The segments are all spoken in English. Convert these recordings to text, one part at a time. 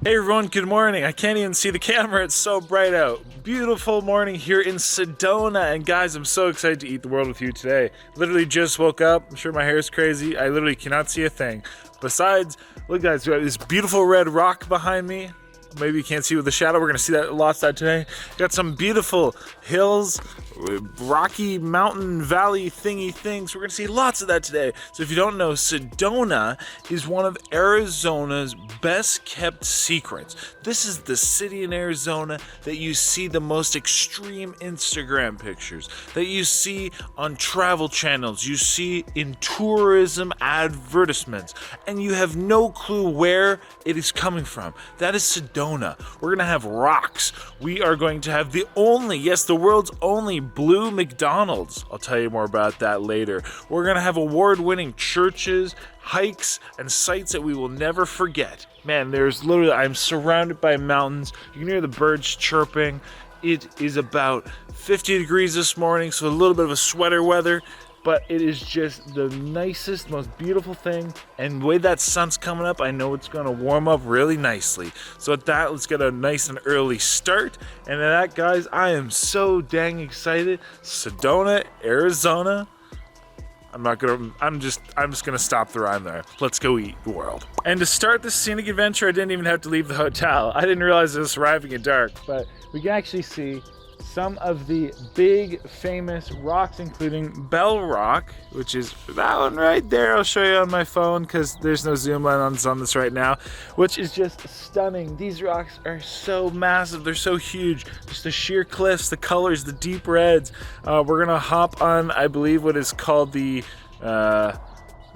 Hey everyone, good morning. I can't even see the camera, it's so bright out. Beautiful morning here in Sedona, and guys, I'm so excited to eat the world with you today. Literally just woke up, I'm sure my hair is crazy, I literally cannot see a thing. Besides, look guys, we have this beautiful red rock behind me. Maybe you can't see with the shadow, we're gonna see that lots of that today. Got some beautiful hills, rocky mountain valley thingy things. We're gonna see lots of that today. So if you don't know, Sedona is one of Arizona's best kept secrets. This is the city in Arizona that you see the most extreme Instagram pictures, that you see on travel channels, you see in tourism advertisements, and you have no clue where it is coming from. That is Sedona. We're gonna have rocks. We are going to have the world's only blue McDonald's. I'll tell you more about that later. We're gonna have award-winning churches, hikes, and sights that we will never forget. Man, I'm surrounded by mountains. You can hear the birds chirping. It is about 50 degrees this morning, so a little bit of a sweater weather, but it is just the nicest, most beautiful thing. And the way that sun's coming up, I know it's gonna warm up really nicely. So with that, let's get a nice and early start. And at that, guys, I am so dang excited. Sedona, Arizona. I'm just gonna stop the rhyme there. Let's go eat the world. And to start this scenic adventure, I didn't even have to leave the hotel. I didn't realize it was arriving at dark, but we can actually see some of the big famous rocks, including Bell Rock, which is that one right there. I'll show you on my phone because there's no zoom lens on this right now, which is just stunning. These rocks are so massive, they're so huge. Just the sheer cliffs, the colors, the deep reds. We're gonna hop on, I believe, what is called the we're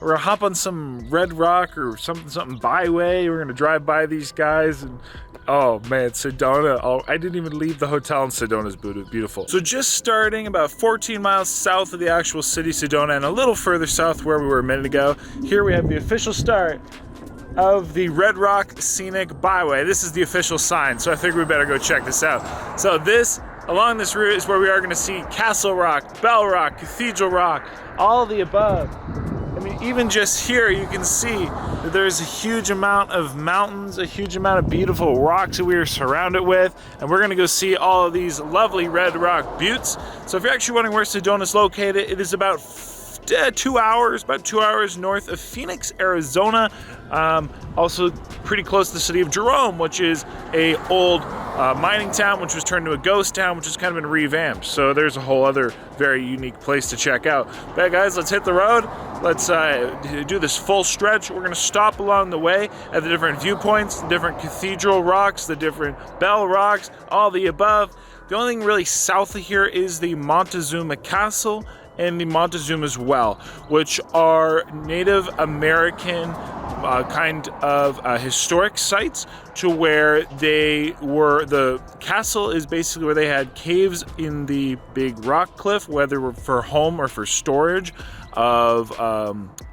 gonna hop on some red rock or something Byway. We're gonna drive by these guys and oh man, Sedona. Oh, I didn't even leave the hotel, and Sedona's beautiful. So just starting about 14 miles south of the actual city, Sedona, and a little further south where we were a minute ago, here we have the official start of the Red Rock Scenic Byway. This is the official sign, so I think we better go check this out. So along this route is where we are gonna see Castle Rock, Bell Rock, Cathedral Rock, all the above. I mean, even just here, you can see that there's a huge amount of mountains, a huge amount of beautiful rocks that we are surrounded with, and we're gonna go see all of these lovely red rock buttes. So if you're actually wondering where Sedona is located, it is about 2 hours north of Phoenix, Arizona. Also pretty close to the city of Jerome, which is a old mining town, which was turned into a ghost town, which has kind of been revamped. So there's a whole other very unique place to check out. But guys, let's hit the road. Let's do this full stretch. We're gonna stop along the way at the different viewpoints, the different cathedral rocks, the different bell rocks, all the above. The only thing really south of here is the Montezuma Castle and the Montezuma's Well, which are Native American kind of historic sites to where the castle is basically where they had caves in the big rock cliff, whether for home or for storage of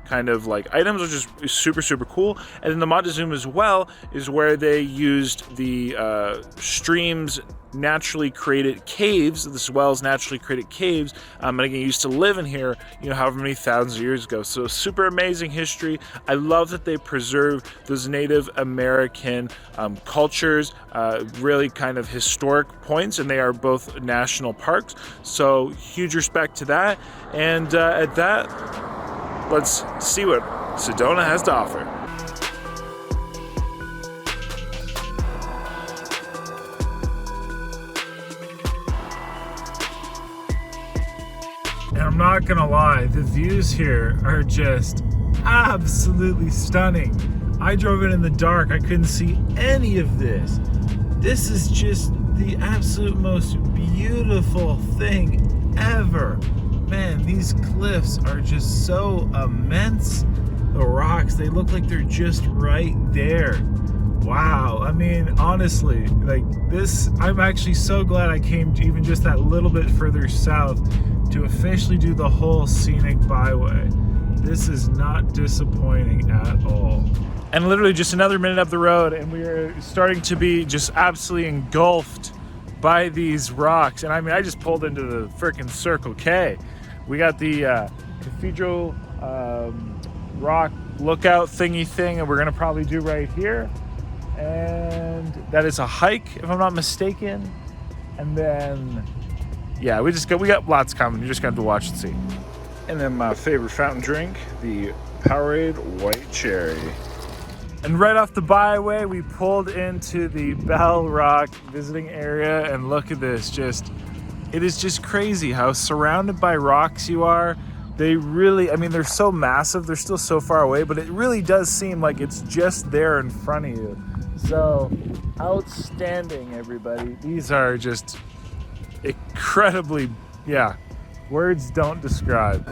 kind of like items, which is super, super cool. And then the Montezuma's Well is where they used the streams naturally created caves. This well's naturally created caves, and again, used to live in here, however many thousands of years ago. So super amazing history. I love that they preserve those Native American cultures, really kind of historic points, and they are both national parks. So huge respect to that. And at that, let's see what Sedona has to offer. And I'm not gonna lie, the views here are just absolutely stunning. I drove in the dark, I couldn't see any of this. This is just the absolute most beautiful thing ever. Man, these cliffs are just so immense. The rocks, they look like they're just right there. Wow, I mean, honestly, like this, I'm actually so glad I came even just that little bit further south to officially do the whole Scenic Byway. This is not disappointing at all. And literally just another minute up the road and we are starting to be just absolutely engulfed by these rocks. And I mean, I just pulled into the freaking Circle K. We got the Cathedral Rock lookout thingy thing that we're gonna probably do right here. and that is a hike, if I'm not mistaken. And then, yeah, we got lots coming. You just got to watch and see. And then my favorite fountain drink, the Powerade White Cherry. And right off the Byway, we pulled into the Bell Rock visiting area, and look at this. It is just crazy how surrounded by rocks you are. They really, I mean, they're so massive, they're still so far away, but it really does seem like it's just there in front of you. So, outstanding, everybody. These are just incredibly, yeah, words don't describe.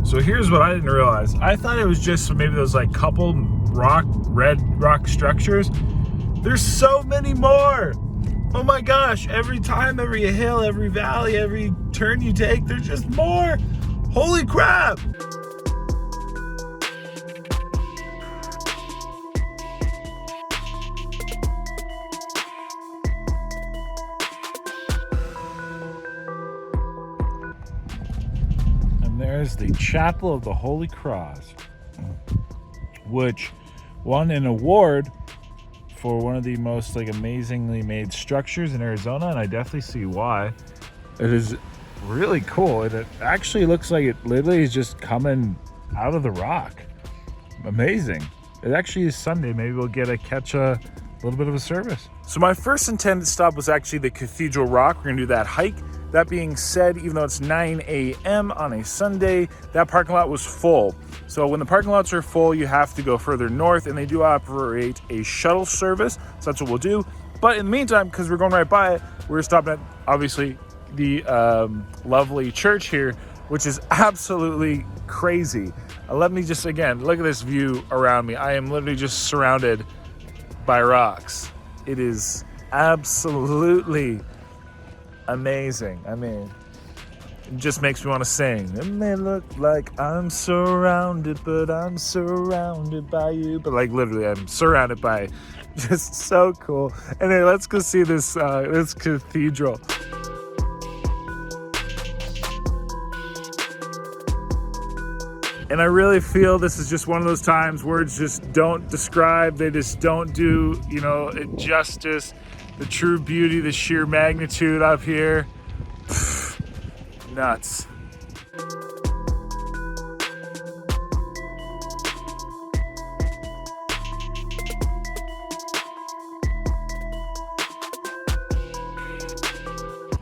So here's what I didn't realize. I thought it was just maybe those like couple red rock structures. There's so many more. Oh my gosh, every time, every hill, every valley, every turn you take, there's just more. Holy crap. There's the Chapel of the Holy Cross, which won an award for one of the most like amazingly made structures in Arizona, and I definitely see why. It is really cool, and it actually looks like it literally is just coming out of the rock. Amazing. It actually is Sunday. Maybe we'll catch a little bit of a service. So my first intended stop was actually the Cathedral Rock. We're gonna do that hike. That being said, even though it's 9 a.m. on a Sunday, that parking lot was full. So when the parking lots are full, you have to go further north, and they do operate a shuttle service. So that's what we'll do. But in the meantime, because we're going right by it, we're stopping at, obviously, the lovely church here, which is absolutely crazy. Let me just, again, look at this view around me. I am literally just surrounded by rocks. It is absolutely amazing. I mean, it just makes me want to sing. It may look like I'm surrounded, but I'm surrounded by you. But like literally, I'm surrounded by, just so cool. Anyway, let's go see this cathedral. And I really feel this is just one of those times words just don't describe. They just don't do, it justice. The true beauty, the sheer magnitude up here. Pfft, nuts.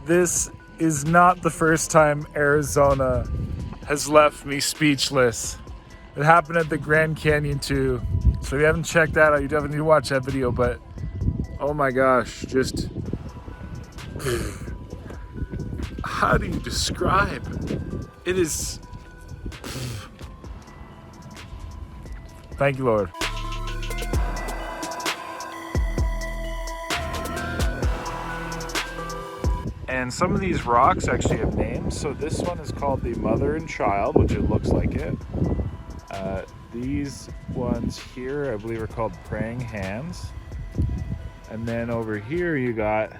This is not the first time Arizona has left me speechless. It happened at the Grand Canyon too. So if you haven't checked that out, you definitely need to watch that video, but oh my gosh, just how do you describe? It is, thank you, Lord. And some of these rocks actually have names. So this one is called the Mother and Child, which it looks like it. These ones here, I believe, are called Praying Hands. And then over here you got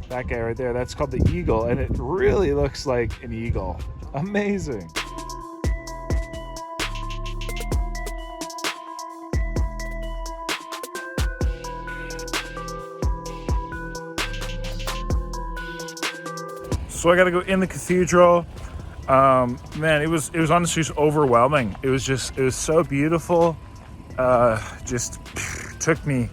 that guy right there. That's called the Eagle, and it really looks like an eagle. Amazing. So I got to go in the cathedral. Man, it was honestly just overwhelming. It was so beautiful. Just took me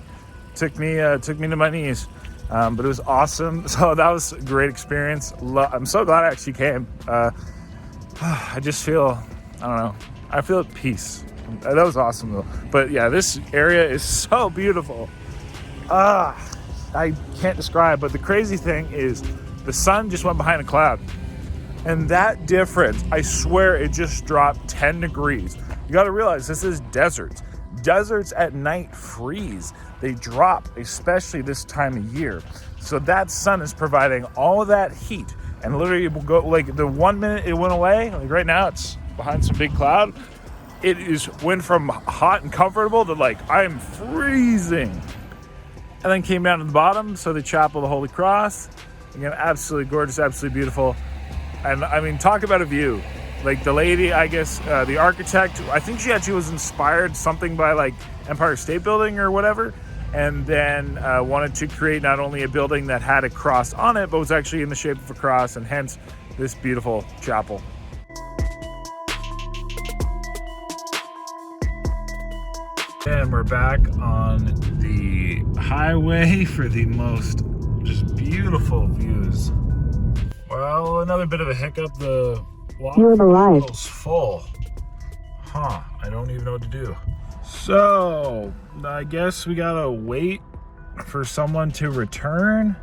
to my knees. But it was awesome. So that was a great experience. I'm so glad I actually came. I just feel, I don't know, I feel at peace. That was awesome though. But yeah, this area is so beautiful. I can't describe, but the crazy thing is the sun just went behind a cloud. And that difference, I swear it just dropped 10 degrees. You gotta realize this is deserts. Deserts at night freeze. They drop, especially this time of year. So that sun is providing all of that heat. And literally it will go, like the 1 minute it went away, like right now it's behind some big cloud. it went from hot and comfortable to like, I'm freezing. And then came down to the bottom, so the Chapel of the Holy Cross. Again, absolutely gorgeous, absolutely beautiful. And I mean, talk about a view. Like the lady, I guess, the architect, I think she actually was inspired something by like Empire State Building or whatever. And then wanted to create not only a building that had a cross on it, but was actually in the shape of a cross, and hence this beautiful chapel. And we're back on the highway for the most just beautiful views. Well, another bit of a hiccup. The water is full. I don't even know what to do. So, I guess we gotta wait for someone to return.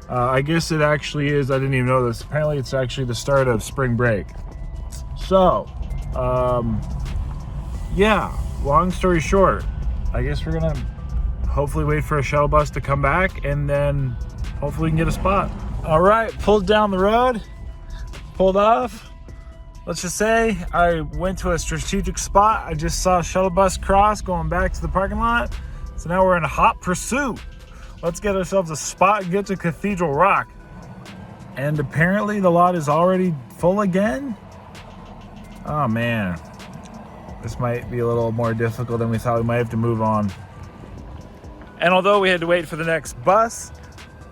I guess it actually is, I didn't even know this. Apparently it's actually the start of spring break. So, yeah, long story short, I guess we're gonna hopefully wait for a shuttle bus to come back, and then hopefully we can get a spot. All right, pulled down the road, pulled off. Let's just say I went to a strategic spot. I just saw a shuttle bus cross going back to the parking lot. So now we're in a hot pursuit. Let's get ourselves a spot and get to Cathedral Rock. And apparently the lot is already full again. Oh man, this might be a little more difficult than we thought. We might have to move on. And although we had to wait for the next bus,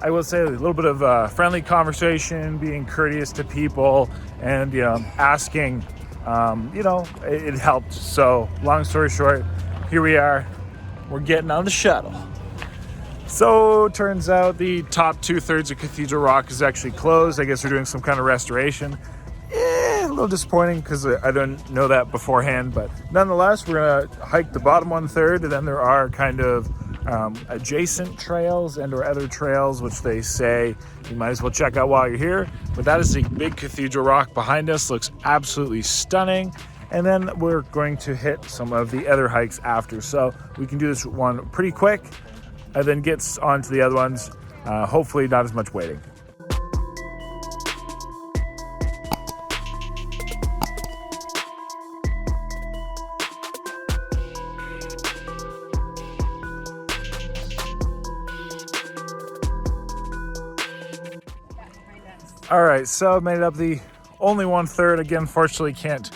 I will say a little bit of friendly conversation, being courteous to people, and asking, it helped. So long story short, here we are. We're getting on the shuttle. So turns out the top 2/3 of Cathedral Rock is actually closed. I guess they're doing some kind of restoration. A little disappointing because I didn't know that beforehand, but nonetheless, we're gonna hike the bottom 1/3, and then there are kind of adjacent trails and or other trails which they say you might as well check out while you're here. But that is the big Cathedral Rock behind us. Looks absolutely stunning. And then we're going to hit some of the other hikes after, so we can do this one pretty quick and then get on to the other ones. Hopefully not as much waiting. All right, so I made it up the only 1/3. Again, fortunately can't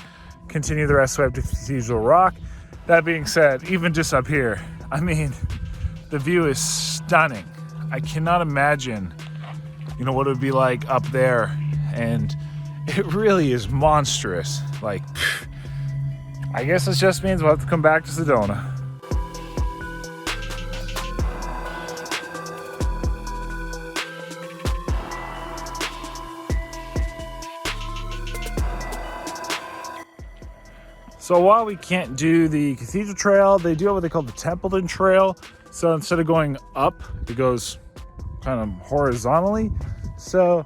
continue the rest of the way up to Cathedral Rock. That being said, even just up here, I mean, the view is stunning. I cannot imagine, what it would be like up there. And it really is monstrous. Like, I guess it just means we'll have to come back to Sedona. So while we can't do the Cathedral Trail, they do have what they call the Templeton Trail. So instead of going up, it goes kind of horizontally. So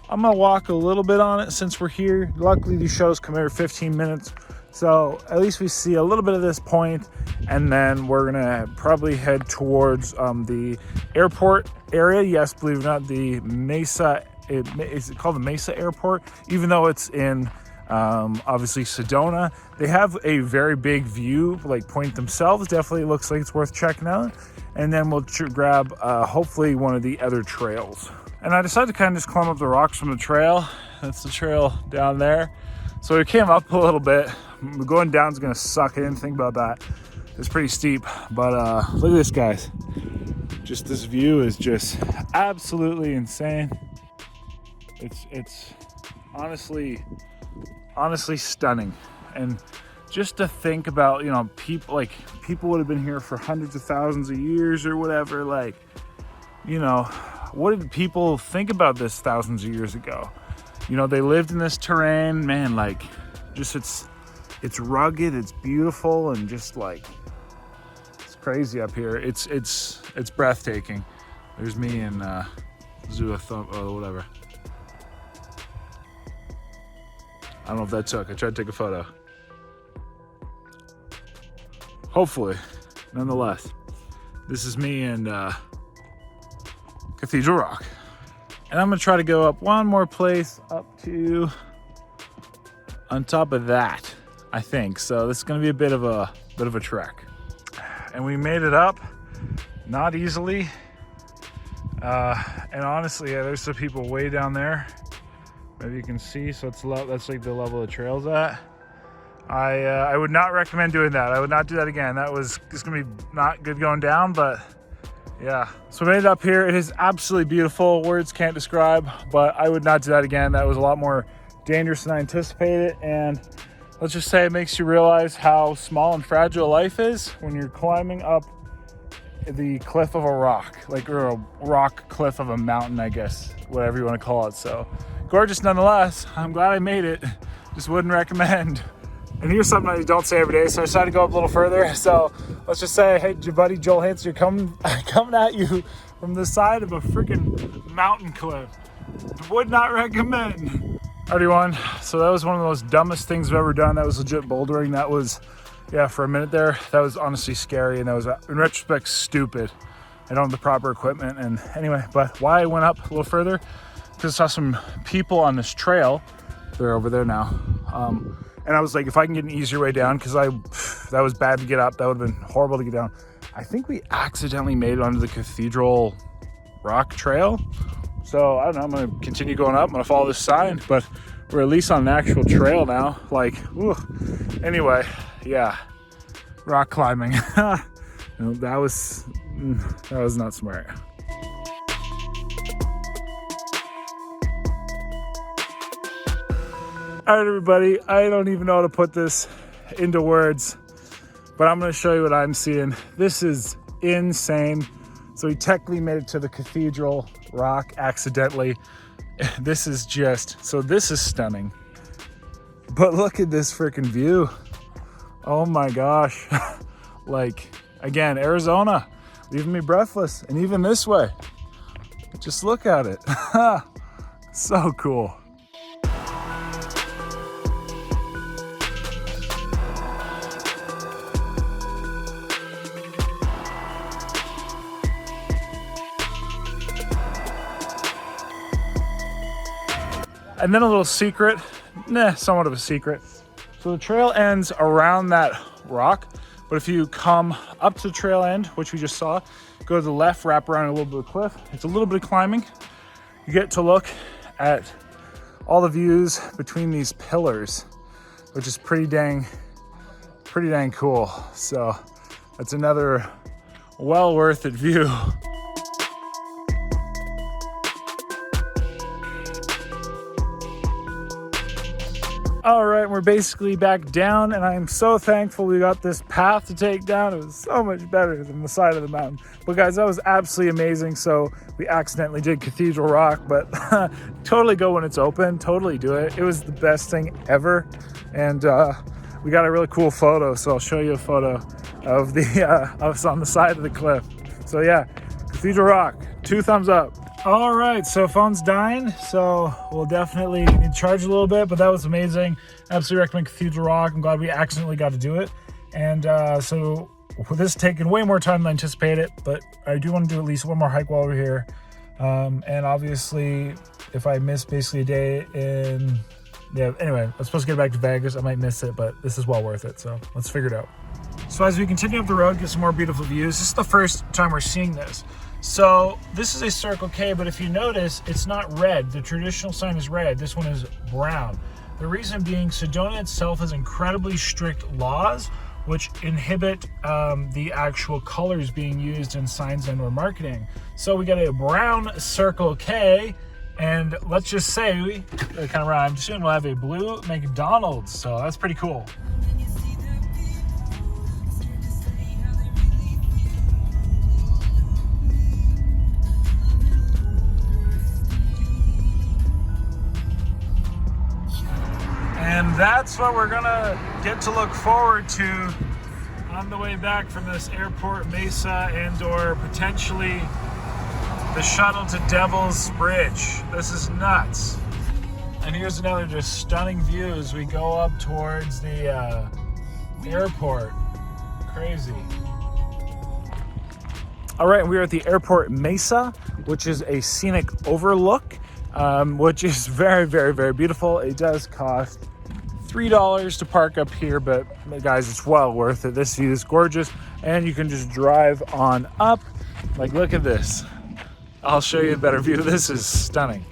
I'm gonna walk a little bit on it since we're here. Luckily, these shows come every 15 minutes. So at least we see a little bit of this point, and then we're gonna probably head towards the airport area. Yes, believe it or not, the Mesa, is it called the Mesa Airport? Even though it's in obviously Sedona, they have a very big view, like point themselves. Definitely looks like it's worth checking out. And then we'll grab hopefully one of the other trails. And I decided to kind of just climb up the rocks from the trail. That's the trail down there. So we came up a little bit. Going down is gonna suck. I didn't think about that. It's pretty steep, but look at this, guys. Just this view is just absolutely insane. It's honestly stunning. And just to think about, people would have been here for hundreds of thousands of years or whatever. Like, what did people think about this thousands of years ago? They lived in this terrain, man. Like, just it's rugged, it's beautiful, and just like it's crazy up here. It's breathtaking. There's me and whatever. I don't know if that took. I tried to take a photo. Hopefully, nonetheless, this is me and Cathedral Rock. And I'm gonna try to go up one more place up to on top of that. I think. So this is gonna be a bit of a trek. And we made it up, not easily. And honestly, yeah, there's some people way down there. Maybe you can see, so it's that's like the level the trail's at. I would not recommend doing that. I would not do that again. It's gonna be not good going down, but yeah. So we made it up here. It is absolutely beautiful. Words can't describe, but I would not do that again. That was a lot more dangerous than I anticipated. And let's just say it makes you realize how small and fragile life is when you're climbing up the cliff of a rock, or a rock cliff of a mountain, I guess, whatever you want to call it. So gorgeous nonetheless. I'm glad I made it. Just wouldn't recommend. And here's something that you don't say every day, so I decided to go up a little further. So let's just say, hey, your buddy Joel Hansen, you're coming at you from the side of a freaking mountain cliff. Would not recommend. Everyone, so that was one of the most dumbest things I've ever done. That was legit bouldering. That was, yeah, for a minute there, that was honestly scary, and that was, in retrospect, stupid. I don't have the proper equipment, and anyway, but why I went up a little further, because I saw some people on this trail. They're over there now. And I was like, if I can get an easier way down, because that was bad to get up. That would have been horrible to get down. I think we accidentally made it onto the Cathedral Rock trail. So I don't know, I'm gonna continue going up. I'm gonna follow this sign, but we're at least on an actual trail now. Like, ooh. Anyway, yeah, rock climbing. No, that was not smart. All right, everybody, I don't even know how to put this into words, but I'm gonna show you what I'm seeing. This is insane. So we technically made it to the Cathedral Rock accidentally. This is stunning. But look at this freaking view. Oh my gosh. Like, again, Arizona, leaving me breathless. And even this way, just look at it. So cool. And then a little secret, somewhat of a secret. So the trail ends around that rock, but if you come up to the trail end, which we just saw, go to the left, wrap around a little bit of cliff. It's a little bit of climbing. You get to look at all the views between these pillars, which is pretty dang cool. So that's another well worth it view. All right, we're basically back down, and I'm so thankful we got this path to take down. It was so much better than the side of the mountain. But guys, that was absolutely amazing. So we accidentally did Cathedral Rock, but totally go when it's open, totally do it. It was the best thing ever. And we got a really cool photo, so I'll show you a photo of us on the side of the cliff. So yeah, Cathedral Rock, 2 thumbs up. All right, so phone's dying, so we'll definitely need to charge a little bit, but that was amazing. Absolutely recommend Cathedral Rock. I'm glad we accidentally got to do it. And so this is taking way more time than I anticipated, but I do want to do at least one more hike while we're here. And obviously, if I miss basically a day anyway, I'm supposed to get back to Vegas. I might miss it, but this is well worth it, so let's figure it out. So as we continue up the road, get some more beautiful views. This is the first time we're seeing this. So this is a Circle K, but if you notice, it's not red. The traditional sign is red. This one is brown. The reason being, Sedona itself has incredibly strict laws which inhibit the actual colors being used in signs and or marketing. So we got a brown Circle K, and let's just say, it kind of rhymed, soon we'll have a blue McDonald's. So that's pretty cool. And that's what we're gonna get to look forward to on the way back from this airport, Mesa, and or potentially the shuttle to Devil's Bridge. This is nuts. And here's another just stunning view as we go up towards the airport. Crazy. All right, we are at the airport Mesa, which is a scenic overlook, which is very, very, very beautiful. It does cost $3 to park up here, but guys, it's well worth it. This view is gorgeous, and you can just drive on up. Like, look at this. I'll show you a better view. This is stunning.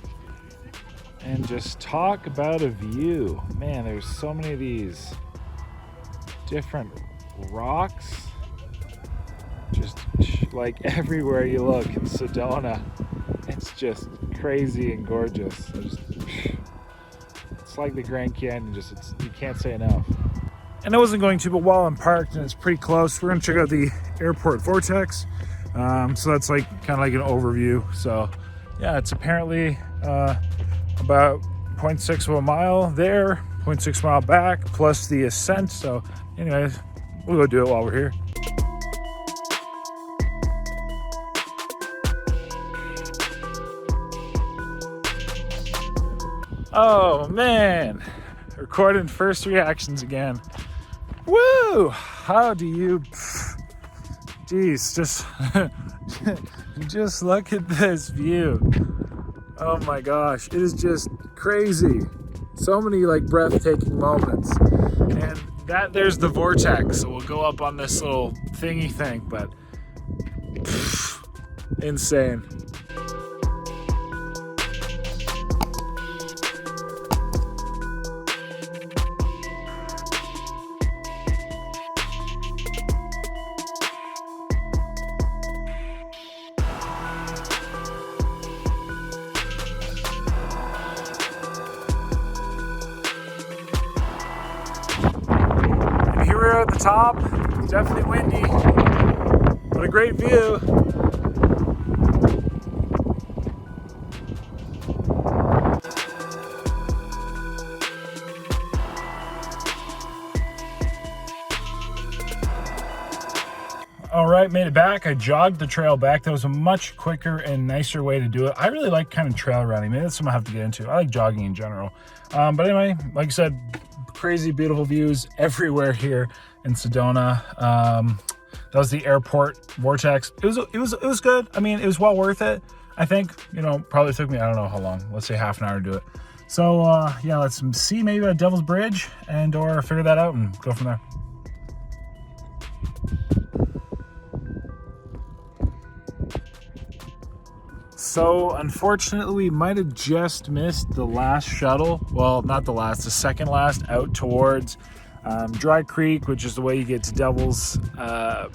And just talk about a view. Man, there's so many of these different rocks. Just like everywhere you look in Sedona. It's just crazy and gorgeous. It's like the Grand Canyon, you can't say enough. And I wasn't going to, but while I'm parked and it's pretty close, we're gonna check out the airport vortex. So that's like kind of like an overview. So yeah, it's apparently about 0.6 of a mile there, 0.6 mile back, plus the ascent. So anyways, we'll go do it while we're here. Oh man, recording first reactions again. Woo! How do you, geez, just look at this view. Oh my gosh, it is just crazy. So many like breathtaking moments. And there's the vortex. So we'll go up on this little thingy thing, but insane. At the top, it's definitely windy, but a great view. All right, made it back. I jogged the trail back. That was a much quicker and nicer way to do it. I really like kind of trail running. Maybe that's something I have to get into. I like jogging in general. But anyway, like I said, crazy beautiful views everywhere here in Sedona. That was the airport vortex. It was good. I mean, it was well worth it. I think, probably took me, I don't know how long, let's say half an hour to do it. So yeah, let's see maybe a Devil's Bridge or figure that out and go from there. So unfortunately, we might have just missed the last shuttle. Well, not the last, the second last out towards Dry Creek, which is the way you get to Devil's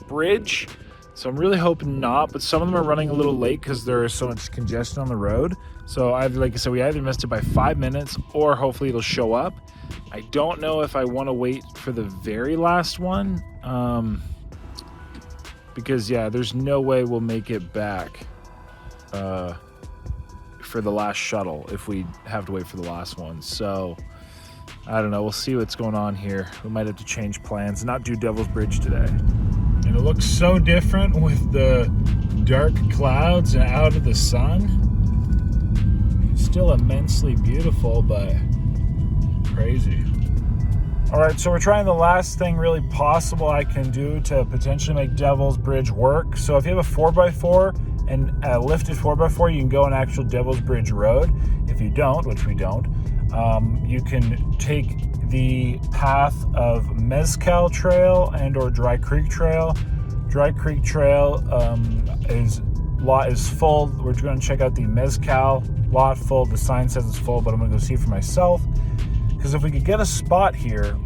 Bridge. So I'm really hoping not, but some of them are running a little late because there is so much congestion on the road. So like I said, we either missed it by 5 minutes or hopefully it'll show up. I don't know if I want to wait for the very last one because yeah, there's no way we'll make it back for the last shuttle if we have to wait for the last one. So I don't know, we'll see what's going on here. We might have to change plans and not do Devil's Bridge today. And it looks so different with the dark clouds and out of the sun. Still immensely beautiful, but crazy. All right, so we're trying the last thing really possible I can do to potentially make Devil's Bridge work. So if you have a 4x4 and a lifted 4x4, you can go on actual Devil's Bridge Road. If you don't, which we don't, you can take the path of Mezcal Trail or Dry Creek Trail. Dry Creek Trail lot is full. We're going to check out the Mezcal lot full. The sign says it's full, but I'm going to go see it for myself. Because if we could get a spot here,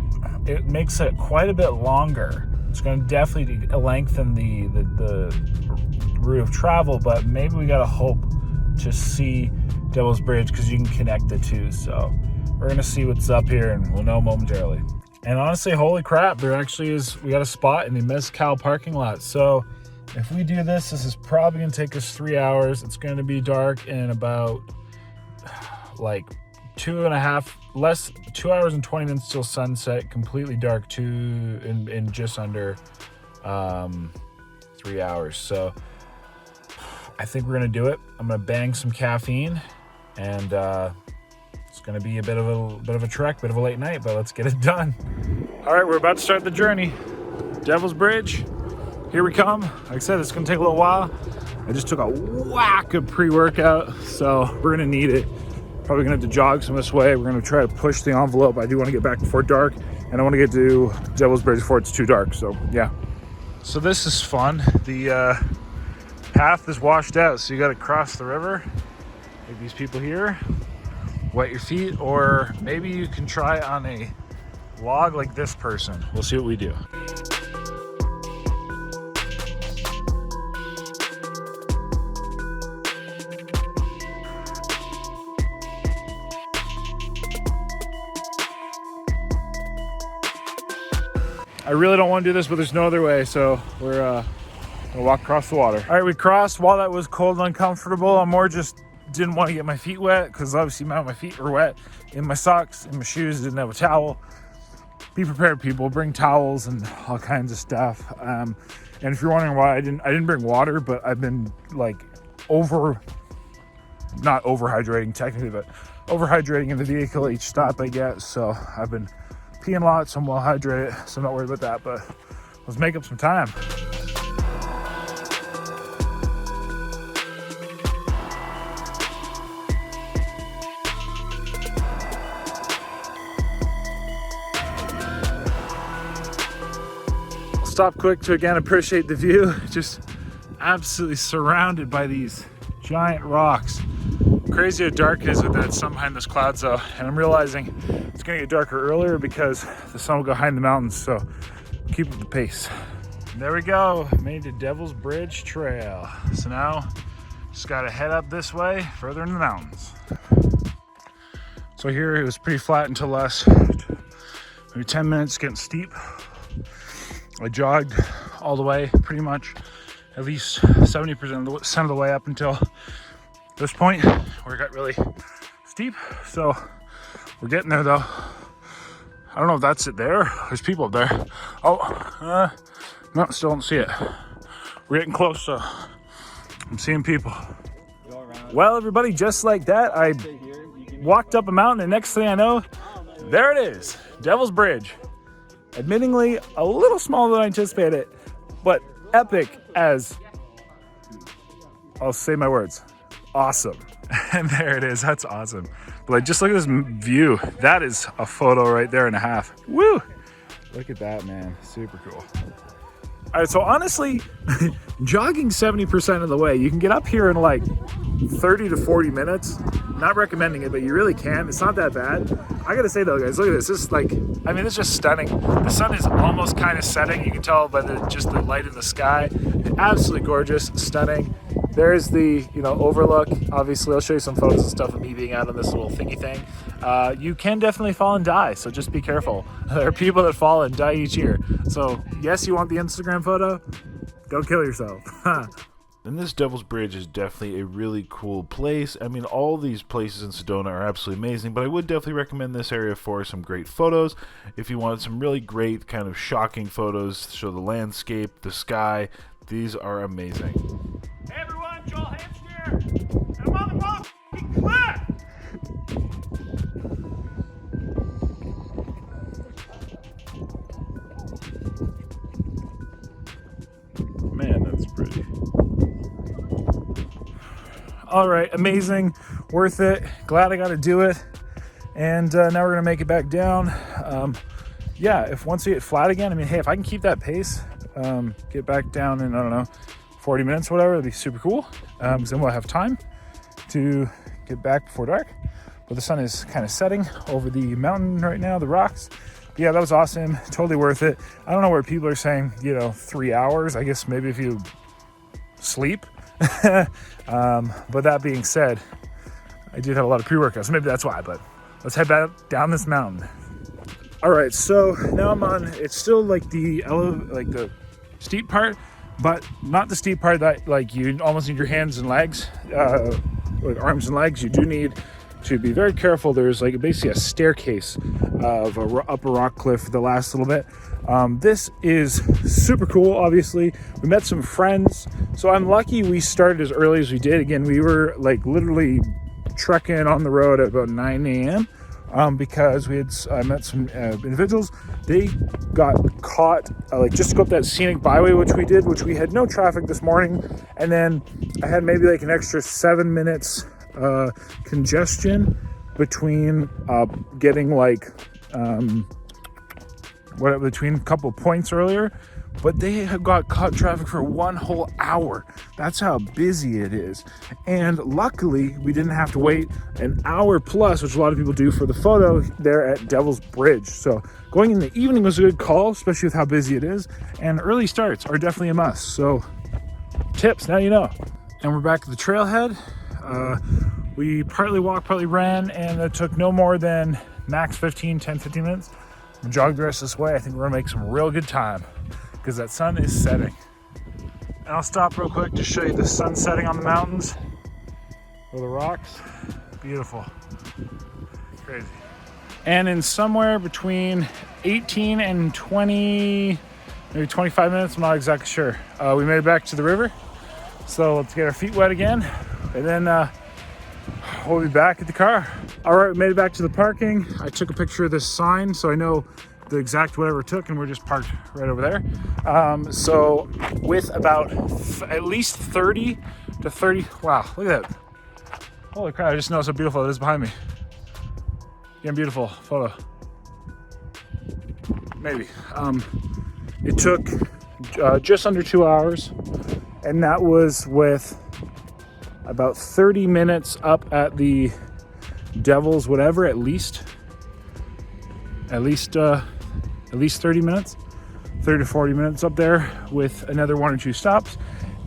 it makes it quite a bit longer. It's going to definitely lengthen the route of travel, but maybe we got to hope to see Devil's Bridge because you can connect the two. So we're going to see what's up here and we'll know momentarily. And honestly, holy crap, there actually is, we got a spot in the Mezcal parking lot. So if we do this, this is probably going to take us 3 hours. It's going to be dark in about like 2 hours and 20 minutes till sunset, completely dark in just under 3 hours. So I think we're gonna do it. I'm gonna bang some caffeine, and it's gonna be a bit of a trek, bit of a late night, but let's get it done. All right, we're about to start the journey. Devil's Bridge, here we come. Like I said, it's gonna take a little while. I just took a whack of pre-workout, so we're gonna need it. Probably gonna have to jog some this way. We're gonna try to push the envelope. I do want to get back before dark, and I want to get to Devil's Bridge before it's too dark. So yeah. So this is fun. The path is washed out, so you got to cross the river. Like these people here, wet your feet, or maybe you can try on a log like this person. We'll see what we do. I really don't want to do this, but there's no other way, so we're gonna walk across the water. All right, we crossed. While that was cold and uncomfortable, I more just didn't want to get my feet wet, because obviously my feet were wet in my socks, in my shoes, didn't have a towel. Be prepared, people. Bring towels and all kinds of stuff. And if you're wondering why I didn't bring water, but I've been like not overhydrating technically, but overhydrating in the vehicle each stop I get. So I've been peeing lots, I'm well hydrated, so I'm not worried about that, but let's make up some time. I'll stop quick to again appreciate the view. Just absolutely surrounded by these giant rocks. Crazy how dark it is with that sun behind those clouds though, and I'm realizing it's gonna get darker earlier because the sun will go behind the mountains, so keep up the pace. There we go, made the Devil's Bridge Trail. So now just gotta head up this way further in the mountains. So here it was pretty flat until last maybe 10 minutes, getting steep. I jogged all the way pretty much, at least 70% of the way up until this point where it got really steep. So we're getting there though. I don't know if that's it there. There's people up there. Oh, no, still don't see it. We're getting close, so I'm seeing people. Well, everybody, just like that, I walked up a mountain, and next thing I know, there it is, Devil's Bridge. Admittingly, a little smaller than I anticipated, but epic as, I'll say my words, awesome. And there it is. That's awesome. But like, just look at this view. That is a photo right there and a half. Woo! Look at that, man. Super cool. All right, so honestly, jogging 70% of the way, you can get up here in like 30 to 40 minutes. Not recommending it, but you really can. It's not that bad. I gotta say though, guys, look at this. This is like, I mean, it's just stunning. The sun is almost kind of setting. You can tell by just the light in the sky. Absolutely gorgeous, stunning. There's the, overlook. Obviously, I'll show you some photos and stuff of me being out on this little thingy thing. You can definitely fall and die, so just be careful. There are people that fall and die each year. So yes, you want the Instagram photo? Don't kill yourself. And this Devil's Bridge is definitely a really cool place. I mean, all these places in Sedona are absolutely amazing, but I would definitely recommend this area for some great photos. If you want some really great kind of shocking photos to show the landscape, the sky, these are amazing. Hey everyone, Joel Hansen here, and I'm on the motherfucking cliff! Man, that's pretty. All right, amazing, worth it. Glad I got to do it. And now we're gonna make it back down. Yeah, if once we get flat again, I mean, hey, if I can keep that pace, get back down in, I don't know, 40 minutes or whatever, that'd be super cool. Because then we'll have time to get back before dark. But the sun is kind of setting over the mountain right now, the rocks. But yeah, that was awesome, totally worth it. I don't know where people are saying, 3 hours. I guess maybe if you sleep. But that being said, I did have a lot of pre-workouts, so maybe that's why, but let's head back down this mountain. All right, so now I'm on, it's still like the steep part, but not the steep part that like you almost need your hands and legs, or arms and legs. You do need to be very careful. There's like basically a staircase of up a rock cliff the last little bit. This is super cool. Obviously, we met some friends, so I'm lucky we started as early as we did. Again, we were like literally trekking on the road at about 9 a.m. Because I met some individuals. They got caught just to go up that Scenic Byway, which we had no traffic this morning, and then I had maybe like an extra 7 minutes congestion between getting like between a couple points earlier, but they have got caught traffic for 1 whole hour. That's how busy it is. And luckily, we didn't have to wait an hour plus, which a lot of people do for the photo there at Devil's Bridge. So going in the evening was a good call, especially with how busy it is. And early starts are definitely a must. So tips, now you know. And we're back at the trailhead. We partly walked, partly ran, and it took no more than max 10, 15 minutes. We'll jog the rest of this way. I think we're gonna make some real good time because that sun is setting. And I'll stop real quick to show you the sun setting on the mountains or the rocks. Beautiful, crazy. And in somewhere between 18 and 20, maybe 25 minutes, I'm not exactly sure, we made it back to the river. So let's get our feet wet again, and then we'll be back at the car. All right, we made it back to the parking. I took a picture of this sign so I know the exact whatever it took, and we're just parked right over there. So with about at least 30 to 30, wow, look at that. Holy crap, I just noticed how beautiful it is behind me. Again, beautiful photo. Maybe. It took just under 2 hours, and that was with about 30 minutes up at the Devil's whatever, at least 30 minutes, 30 to 40 minutes up there with another 1 or 2 stops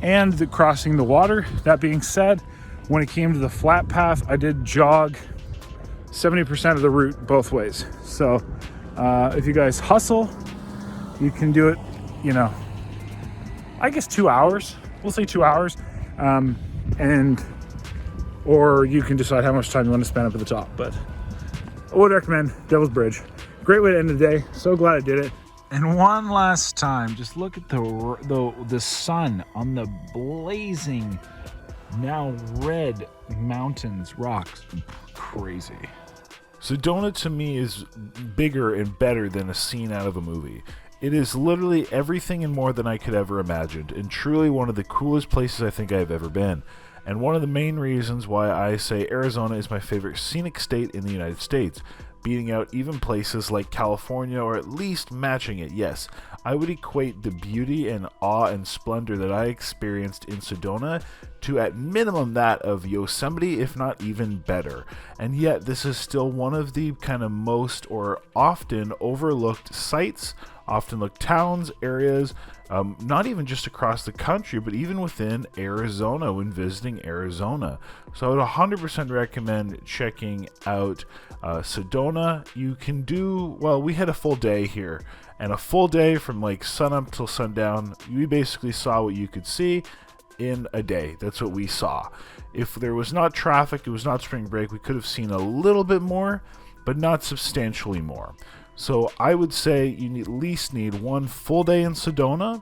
and crossing the water. That being said, when it came to the flat path, I did jog 70% of the route both ways. So if you guys hustle, you can do it, you know, I guess 2 hours. We'll say 2 hours. Or you can decide how much time you want to spend up at the top. But I would recommend Devil's Bridge. Great way to end the day. So glad I did it. And one last time, just look at the sun on the blazing, now red mountains, rocks. Crazy. Sedona to me is bigger and better than a scene out of a movie. It is literally everything and more than I could ever imagined, and truly one of the coolest places I think I've ever been. And one of the main reasons why I say Arizona is my favorite scenic state in the United States, beating out even places like California, or at least matching it. Yes, I would equate the beauty and awe and splendor that I experienced in Sedona to at minimum that of Yosemite, if not even better. And yet this is still one of the kind of most or often overlooked sites, often looked towns, areas, not even just across the country, but even within Arizona when visiting Arizona. So I would 100% recommend checking out Sedona. You can do, well, we had a full day here, and a full day from like sunup till sundown, we basically saw what you could see in a day. That's what we saw. If there was not traffic, it was not spring break, we could have seen a little bit more, but not substantially more. So I would say you at least need 1 full day in Sedona,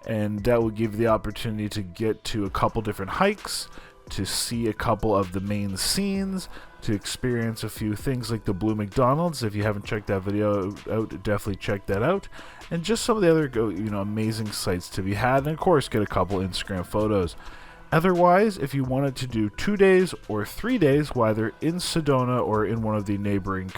and that will give you the opportunity to get to a couple different hikes, to see a couple of the main scenes, to experience a few things like the Blue McDonald's. If you haven't checked that video out, definitely check that out. And just some of the other amazing sights to be had, and of course get a couple Instagram photos. Otherwise, if you wanted to do 2 days or 3 days, whether in Sedona or in one of the neighboring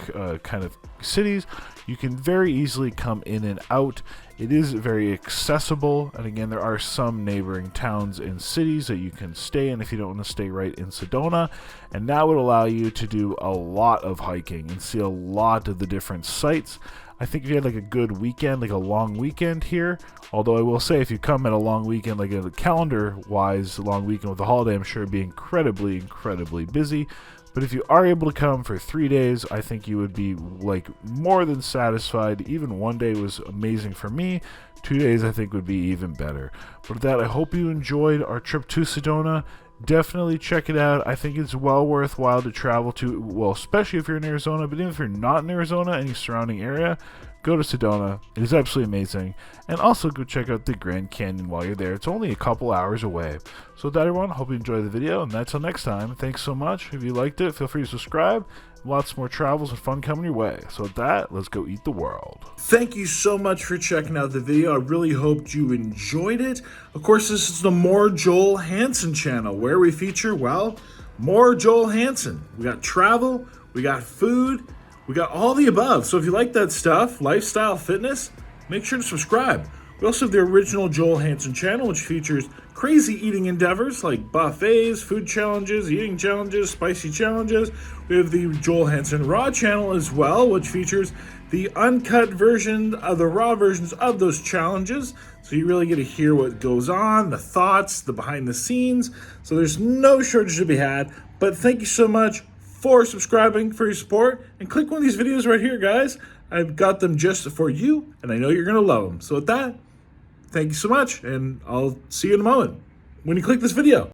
kind of cities, you can very easily come in and out. It is very accessible, and again, there are some neighboring towns and cities that you can stay in if you don't want to stay right in Sedona, and that would allow you to do a lot of hiking and see a lot of the different sites. I think if you had like a good weekend, like a long weekend here, although I will say if you come at a long weekend, like a calendar-wise long weekend with the holiday, I'm sure it'd be incredibly, incredibly busy. But if you are able to come for 3 days, I think you would be like more than satisfied. Even 1 day was amazing for me. 2 days I think would be even better. But with that, I hope you enjoyed our trip to Sedona. Definitely check it out. I think it's well worthwhile to travel to, well, especially if you're in Arizona, but even if you're not in Arizona, any surrounding area, go to Sedona. It is absolutely amazing. And also go check out the Grand Canyon while you're there. It's only a couple hours away. So with that, everyone, hope you enjoyed the video, and until next time, thanks so much. If you liked it, feel free to subscribe. Lots more travels and fun coming your way. So with that, let's go eat the world. Thank you so much for checking out the video. I really hoped you enjoyed it. Of course, this is the More Joel Hansen channel, where we feature, well, more Joel Hansen. We got travel, we got food, we got all the above. So if you like that stuff, lifestyle, fitness, make sure to subscribe. We also have the original Joel Hansen channel, which features crazy eating endeavors like buffets, food challenges, eating challenges, spicy challenges. We have the Joel Hansen Raw channel as well, which features the uncut version of the raw versions of those challenges. So you really get to hear what goes on, the thoughts, the behind the scenes. So there's no shortage to be had. But thank you so much for subscribing, for your support, and click one of these videos right here, guys. I've got them just for you, and I know you're gonna love them. So with that, thank you so much, and I'll see you in a moment when you click this video.